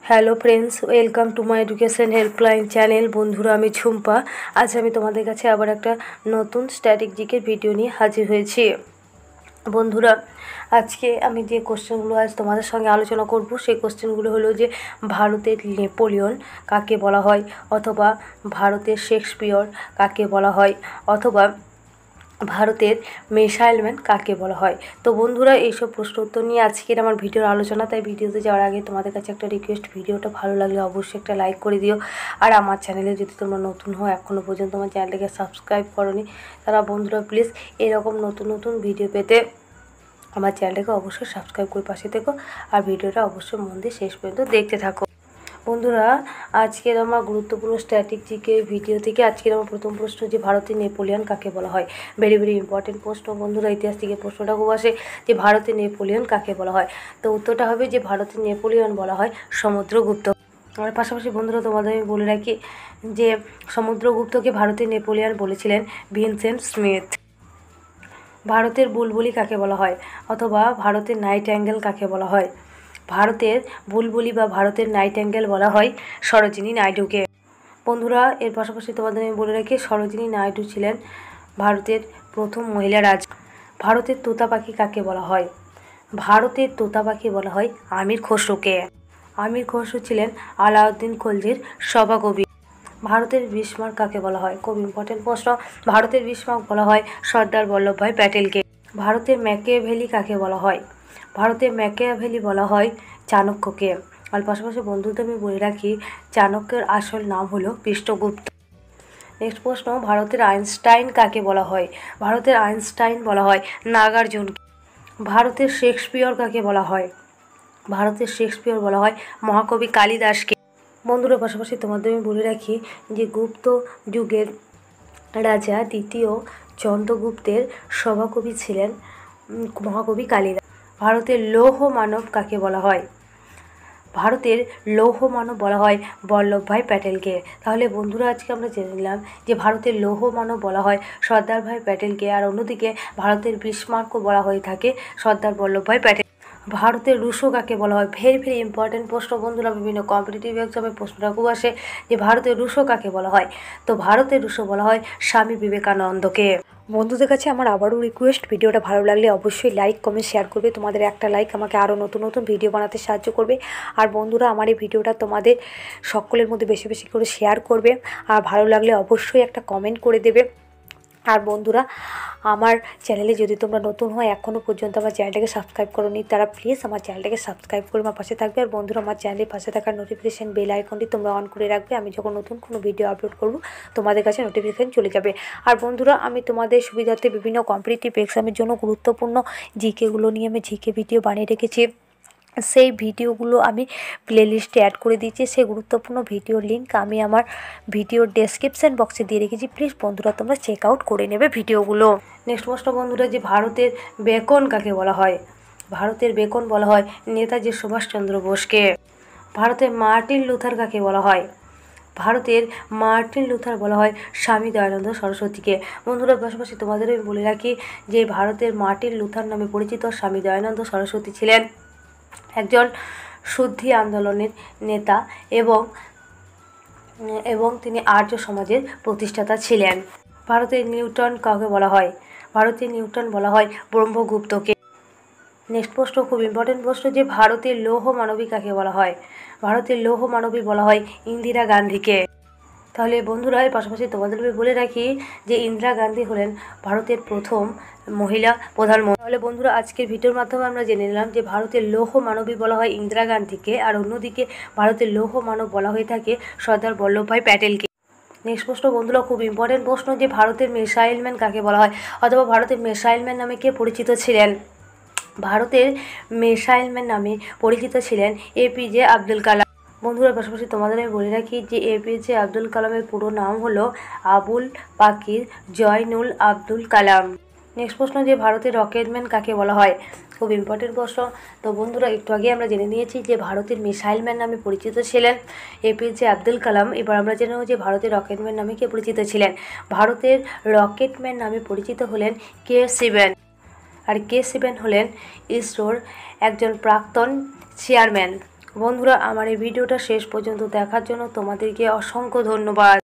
Hello friends, welcome to my education helpline channel. বন্ধুরা, আমি ঝুম্পা। আজ আমি তোমাদের কাছে আবার একটা নতুন স্ট্যাটিক জিকের ভিডিও নিয়ে হাজির হয়েছি। বন্ধুরা, আজকে আমি যে কোশ্চেনগুলো আজ তোমাদের সঙ্গে আলোচনা করব সেই কোশ্চেনগুলো হলো যে ভারতের নেপোলিয়ন কাকে বলা হয়, অথবা ভারতের শেক্সপিয়র কাকে বলা হয়, অথবা ভারতের মিসাইল ম্যান কাকে বলা হয়। তো বন্ধুরা, এইসব প্রশ্ন উত্তর নিয়ে আজকের আমার ভিডিওর আলোচনা। তাই ভিডিওতে যাওয়ার আগে তোমাদের কাছে একটা রিকোয়েস্ট, ভিডিওটা ভালো লাগলে অবশ্যই একটা লাইক করে দিও। আর আমার চ্যানেলে যদি তোমরা নতুন হও, এখনও পর্যন্ত আমার চ্যানেলটাকে সাবস্ক্রাইব করোনি, তারা বন্ধুরা প্লিজ এরকম নতুন নতুন ভিডিও পেতে আমার চ্যানেলটাকে অবশ্যই সাবস্ক্রাইব করে পাশে থেকো। আর ভিডিওটা অবশ্যই মন দিয়ে শেষ পর্যন্ত দেখতে থাকো। বন্ধুরা, আজকের আমার গুরুত্বপূর্ণ স্ট্যাটিক জিকে ভিডিও থেকে আজকের আমার প্রথম প্রশ্ন যে ভারতের নেপোলিয়ন কাকে বলা হয়। ভেরি ভেরি ইম্পর্টেন্ট প্রশ্ন বন্ধুরা, ইতিহাস থেকে প্রশ্নটা খুব আসে যে ভারতের নেপোলিয়ন কাকে বলা হয়। তো উত্তরটা হবে যে ভারতের নেপোলিয়ন বলা হয় সমুদ্রগুপ্ত। আর পাশাপাশি বন্ধুরা, তোমাদের আমি বলে রাখি যে সমুদ্রগুপ্তকে ভারতের নেপোলিয়ন বলেছিলেন ভিনসেন্ট স্মিথ। ভারতের বুলবুলি কাকে বলা হয়, অথবা ভারতের নাইটিঙ্গেল কাকে বলা হয়। ভারতের বুলবুলি বা ভারতের নাইটিঙ্গেল বলা হয় সরোজিনী নাইডুকে। বন্ধুরা, এর পাশাপাশি তোমাদের আমি বলে রাখি সরোজিনী নাইডু ছিলেন ভারতের প্রথম মহিলা ভারতের তোতা পাখি কাকে বলা হয়। ভারতের তোতা পাখি বলা হয় আমির খসরুকে। আমির খসরু ছিলেন আলাউদ্দিন খলজির সভাকবি। ভারতের বিসমার্ক কাকে বলা হয়, খুব ইম্পর্টেন্ট প্রশ্ন। ভারতের বিসমার্ক বলা হয় সর্দার বল্লভভাই প্যাটেলকে। ভারতের ম্যাকিয়াভেলি কাকে বলা হয়। ভারতের ম্যাকিয়াভেলি বলা হয় চাণক্যকে। আর পাশাপাশি বন্ধুদের আমি বলে রাখি চাণক্যের আসল নাম হলো বিষ্ণুগুপ্ত। নেক্সট প্রশ্ন, ভারতের আইনস্টাইন কাকে বলা হয়। ভারতের আইনস্টাইন বলা হয় নাগার্জুনকে। ভারতের শেক্সপিয়র কাকে বলা হয়। ভারতের শেক্সপিয়র বলা হয় মহাকবি কালিদাসকে। বন্ধুরা, পাশাপাশি তোমাদের আমি বলে রাখি যে গুপ্ত যুগের রাজা দ্বিতীয় চন্দ্রগুপ্তের সভাকবি ছিলেন মহাকবি কালিদাস। ভারতের লৌহ মানব কাকে বলা হয়। ভারতের লৌহ মানব বলা হয় বল্লভভাই প্যাটেলকে। তাহলে বন্ধুরা, আজকে আমরা জেনে নিলাম যে ভারতের লৌহ মানব বলা হয় সর্দার ভাই প্যাটেলকে, আর অন্যদিকে ভারতের বিসমার্কও বলা হয়ে থাকে সর্দার বল্লভভাই প্যাটেল। ভারতের রুশো কাকে বলা হয়। ভেরি ভেরি ইম্পর্টেন্ট প্রশ্ন বন্ধুরা, বিভিন্ন কম্পিটিটিভ এক্সামে প্রশ্নটা খুব আসে যে ভারতের রুশো কাকে বলা হয়। তো ভারতের রুশো বলা হয় স্বামী বিবেকানন্দকে। বন্ধুদের কাছে আমার আবারও রিকোয়েস্ট, ভিডিওটা ভালো লাগলে অবশ্যই লাইক কমেন্ট শেয়ার করবে। তোমাদের একটা লাইক আমাকে আরও নতুন নতুন ভিডিও বানাতে সাহায্য করবে। আর বন্ধুরা, আমার এই ভিডিওটা তোমাদের সকলের মধ্যে বেশি বেশি করে শেয়ার করবে। আর ভালো লাগলে অবশ্যই একটা কমেন্ট করে দেবে। আর বন্ধুরা, আমার চ্যানেলে যদি তোমরা নতুন হয়, এখনও পর্যন্ত আমার চ্যানেলটাকে সাবস্ক্রাইব করোনি, তারা প্লিজ আমার চ্যানেলটাকে সাবস্ক্রাইব করে আমার পাশে থাকবে। আর বন্ধুরা, আমার চ্যানেলের পাশে থাকার নোটিফিকেশান বেল আইকনটি তোমরা অন করে রাখবে। আমি যখন নতুন কোনো ভিডিও আপলোড করব তোমাদের কাছে নোটিফিকেশান চলে যাবে। আর বন্ধুরা, আমি তোমাদের সুবিধার্থে বিভিন্ন কম্পিটিটিভ এক্সামের জন্য গুরুত্বপূর্ণ জিকেগুলো নিয়ে আমি জিকে ভিডিও বানিয়ে রেখেছি। সেই ভিডিওগুলো আমি প্লেলিস্টে অ্যাড করে দিয়েছি। সেই গুরুত্বপূর্ণ ভিডিওর লিঙ্ক আমি আমার ভিডিওর ডেসক্রিপশান বক্সে দিয়ে রেখেছি। প্লিজ বন্ধুরা, তোমরা চেক আউট করে নেবে ভিডিওগুলো। নেক্সট প্রশ্ন বন্ধুরা, যে ভারতের বেকন কাকে বলা হয়। ভারতের বেকন বলা হয় নেতাজি সুভাষচন্দ্র বোসকে। ভারতের মার্টিন লুথার কাকে বলা হয়। ভারতের মার্টিন লুথার বলা হয় স্বামী দয়ানন্দ সরস্বতীকে। বন্ধুরা, পাশাপাশি তোমাদের আমি বলে রাখি যে ভারতের মার্টিন লুথার নামে পরিচিত স্বামী দয়ানন্দ সরস্বতী ছিলেন একজন শুদ্ধি আন্দোলনের নেতা এবং তিনি আর্য সমাজের প্রতিষ্ঠাতা ছিলেন। ভারতের নিউটন কাকে বলা হয়। ভারতের নিউটন বলা হয় ব্রহ্মগুপ্তকে। নেক্সট প্রশ্ন, খুব ইম্পর্টেন্ট প্রশ্ন, যে ভারতের লৌহ মানবী কাকে বলা হয়। ভারতের লৌহ মানবী বলা হয় ইন্দিরা গান্ধীকে। তাহলে বন্ধুরা, এর পাশাপাশি তোমাদের বলে রাখি যে ইন্দিরা গান্ধী হলেন ভারতের প্রথম মহিলা প্রধানমন্ত্রী। তাহলে বন্ধুরা, আজকের ভিডিওর মাধ্যমে আমরা জেনে নিলাম যে ভারতের লৌহ মানবী বলা হয় ইন্দিরা গান্ধীকে, আর অন্যদিকে ভারতের লৌহ মানব বলা হয়ে থাকে সর্দার বল্লভভাই প্যাটেলকে। নেক্সট প্রশ্ন বন্ধুরা, খুব ইম্পর্টেন্ট প্রশ্ন, যে ভারতের মিসাইল ম্যান কাকে বলা হয়, অথবা ভারতের মিসাইল ম্যান নামে কে পরিচিত ছিলেন। ভারতের মিসাইল ম্যান নামে পরিচিত ছিলেন এপিজে আব্দুল কালাম। বন্ধুরা, পাশাপাশি তোমাদের আমি বলে রাখি যে এপিজে আব্দুল কালামের পুরো নাম হলো আবুল পাকির জয়নুল আব্দুল কালাম। নেক্সট প্রশ্ন, যে ভারতের রকেটম্যান কাকে বলা হয়। খুব ইম্পর্টেন্ট প্রশ্ন। তো বন্ধুরা, একটু আগে আমরা জেনে নিয়েছি যে ভারতের মিসাইল ম্যান নামে পরিচিত ছিলেন এপিজে আব্দুল কালাম। এবার আমরা জেনে নেব যে ভারতের রকেটম্যান নামে কে পরিচিত ছিলেন। ভারতের রকেটম্যান নামে পরিচিত হলেন কে-7। আর কে-7 হলেন ইসরোর একজন প্রাক্তন চেয়ারম্যান। বন্ধুরা, আমার এই ভিডিওটা শেষ পর্যন্ত দেখার জন্য তোমাদেরকে অসংখ্য ধন্যবাদ।